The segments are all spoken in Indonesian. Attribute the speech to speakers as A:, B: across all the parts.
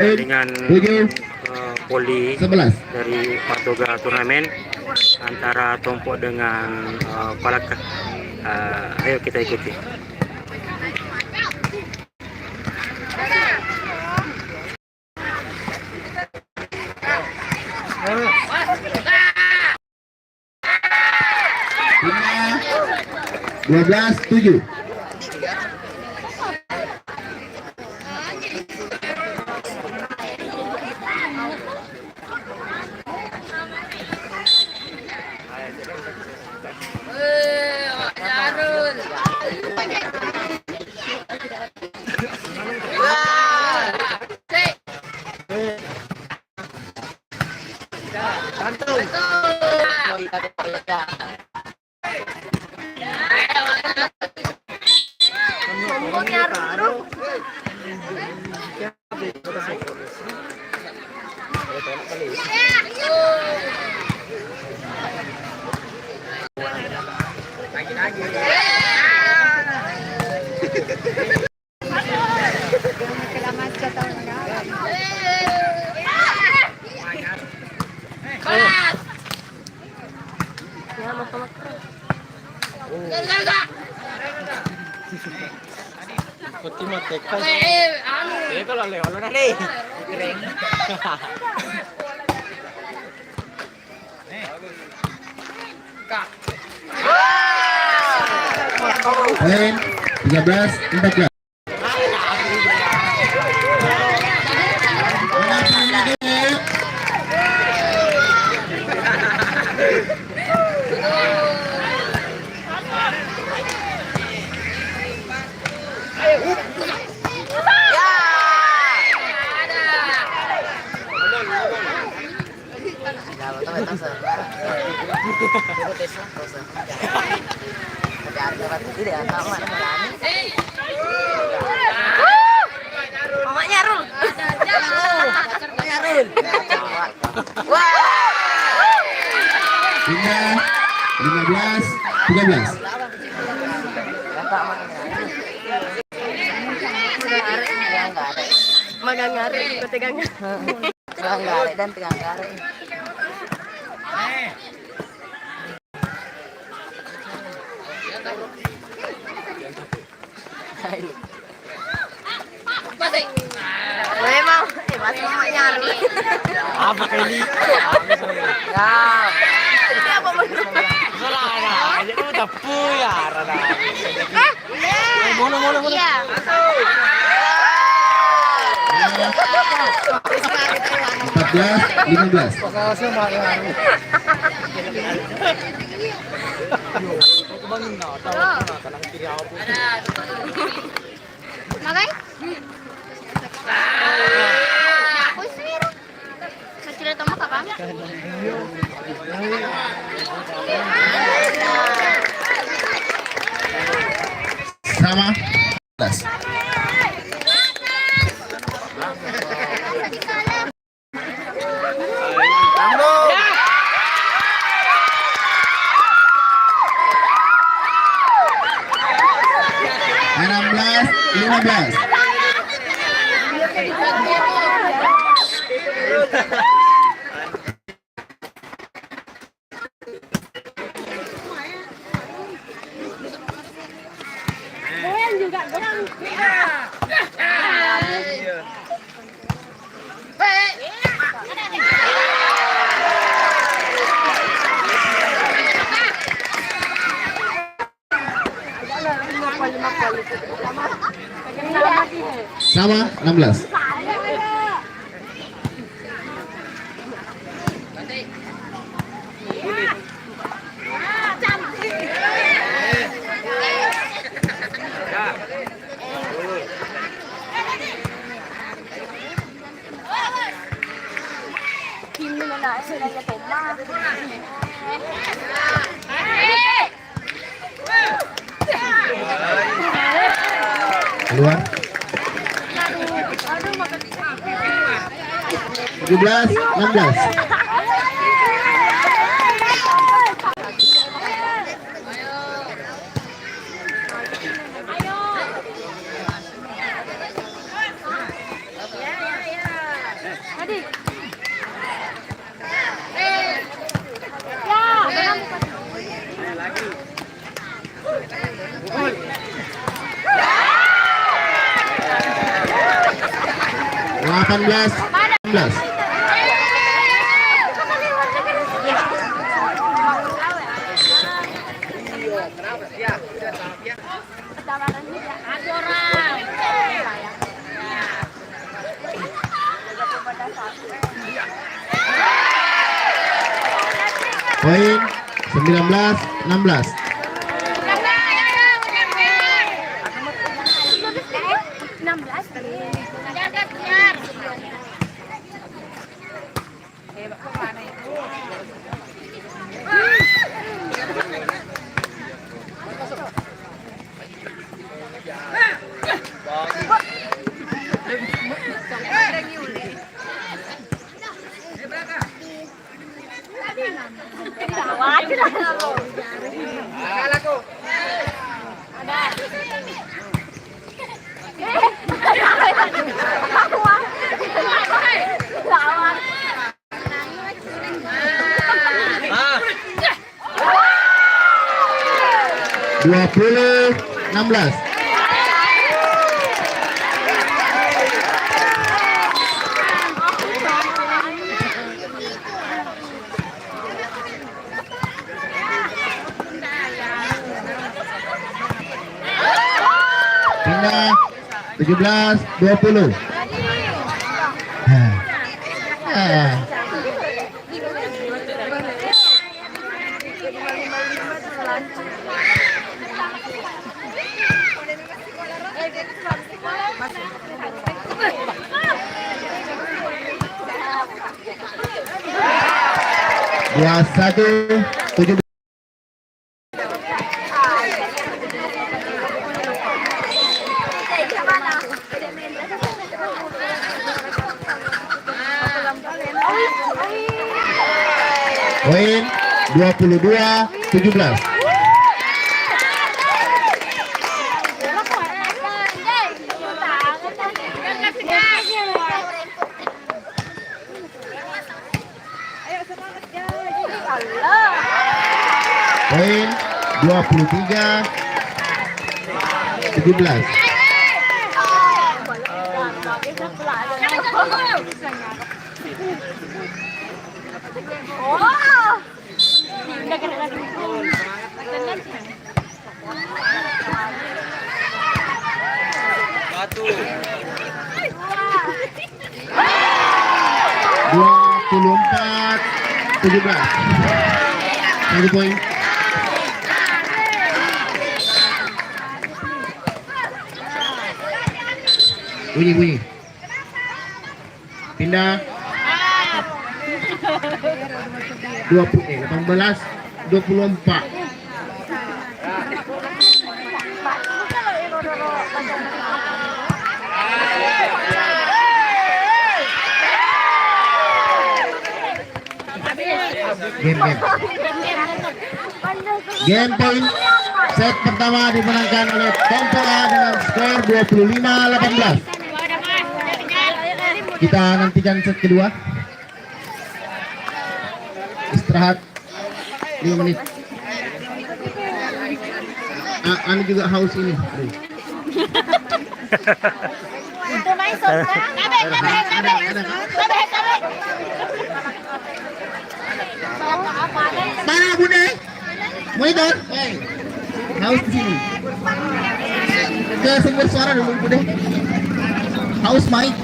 A: dengan poli
B: 11
A: dari Patoga turnamen antara Tompo dengan Palaka. Ayo kita ikuti.
B: Dua belas 7. Poin 13-14. Hingga 15-13.
C: Magang ngari, ketegang.
D: Tegang gare dan tegang gare.
C: Memang, masih mau nyari.
A: Apa kali?
D: Ya.
C: Ini apa menurut?
A: Salah, jadi udah puyar. Bola.
C: Iya.
B: 14-15.
C: Magai? Aku sih. Kecil tama kakak.
B: Sama 11. Belas. Sama 16. Keluar. 17-16. Delapan belas, 16. Poin 19, 16. Dua puluh 16. Pindah 17, 20. Dua satu 17. Poin 22, 17. Poin 23, 17.
A: Satu.
B: 24, 17. Satu poin. Bunyi. Pindah. 18, 24. Game point set pertama dimenangkan oleh Tompo A dengan skor 25-18. Kita nantikan set kedua. Istirahat 5 menit. Anu juga haus ini. Mana Bunda? Monitor. Haus di sini. Ke sumber suara dulu Bunda. Haus mic.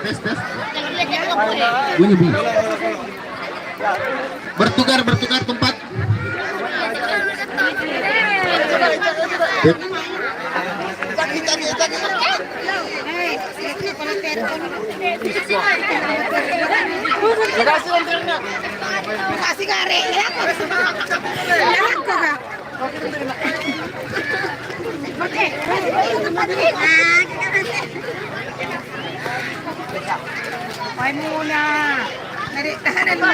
B: Tes tes. Bunyi bunyi. Bertukar tempat.
C: Kasih kare ya. Oke. Ay muna. Dari tahanan mo.